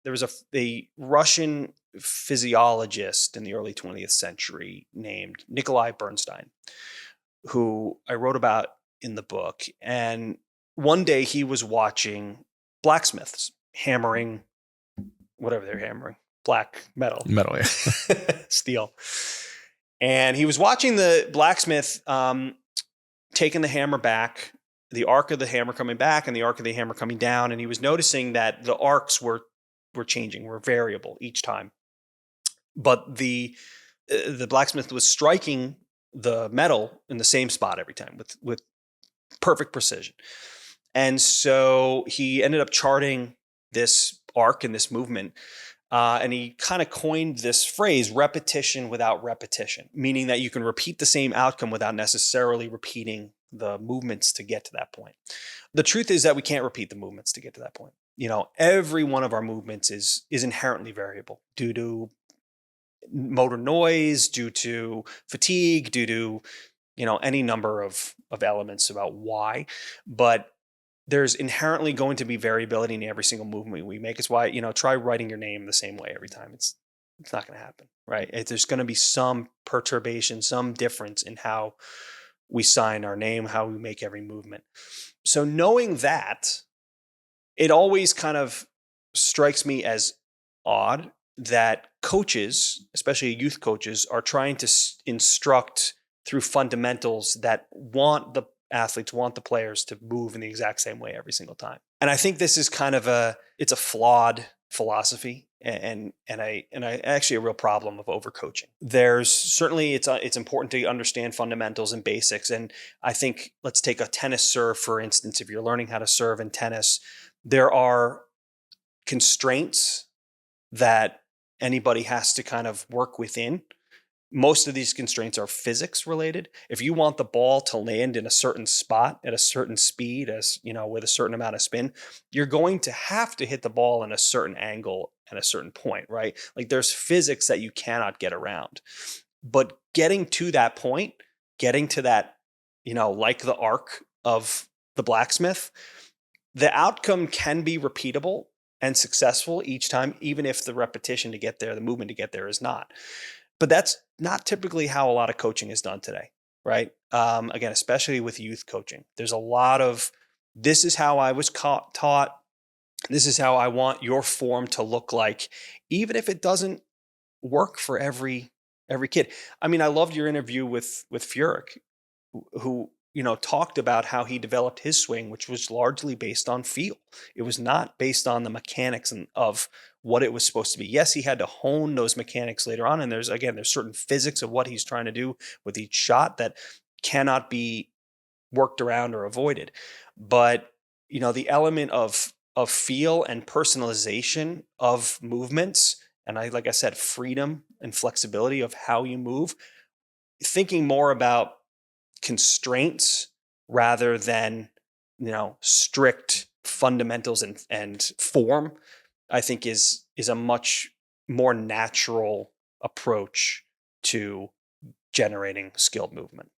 there was a Russian physiologist in the early 20th century named Nikolai Bernstein, who I wrote about in the book. And one day he was watching blacksmiths hammering whatever they're hammering, black metal, Metal, yeah. steel. And he was watching the blacksmith taking the hammer back, the arc of the hammer coming back and the arc of the hammer coming down. And he was noticing that the arcs were changing, were variable each time. But the blacksmith was striking the metal in the same spot every time with perfect precision. And so he ended up charting this arc and this movement. And he kind of coined this phrase, repetition without repetition, meaning that you can repeat the same outcome without necessarily repeating the movements to get to that point. The truth is that we can't repeat the movements to get to that point. Every one of our movements is inherently variable due to motor noise, due to fatigue, due to any number of elements about why. But there's inherently going to be variability in every single movement we make. It's why, try writing your name the same way every time. It's not going to happen, right? There's going to be some perturbation, some difference in how we sign our name, how we make every movement. So knowing that, it always kind of strikes me as odd that coaches, especially youth coaches, are trying to instruct through fundamentals that want the athletes, want the players to move in the exact same way every single time. And I think this is kind of it's a flawed philosophy and actually a real problem of overcoaching. There's certainly, it's important to understand fundamentals and basics. And I think, let's take a tennis serve, for instance. If you're learning how to serve in tennis, there are constraints that anybody has to kind of work within. Most of these constraints are physics related. If you want the ball to land in a certain spot at a certain speed, with a certain amount of spin, you're going to have to hit the ball in a certain angle at a certain point, right? Like, there's physics that you cannot get around. But getting to that point, getting to that, like the arc of the blacksmith, the outcome can be repeatable and successful each time, even if the repetition to get there, the movement to get there, is not. But that's not typically how a lot of coaching is done today, right? Again, especially with youth coaching, there's a lot of, this is how I was taught. This is how I want your form to look like, even if it doesn't work for every kid. I mean, I loved your interview with Furyk, who talked about how he developed his swing, which was largely based on feel. It was not based on the mechanics of what it was supposed to be. Yes, he had to hone those mechanics later on, and there's certain physics of what he's trying to do with each shot that cannot be worked around or avoided. But the element of feel and personalization of movements, and like I said, freedom and flexibility of how you move, thinking more about constraints rather than strict fundamentals and form, I think is a much more natural approach to generating skilled movement.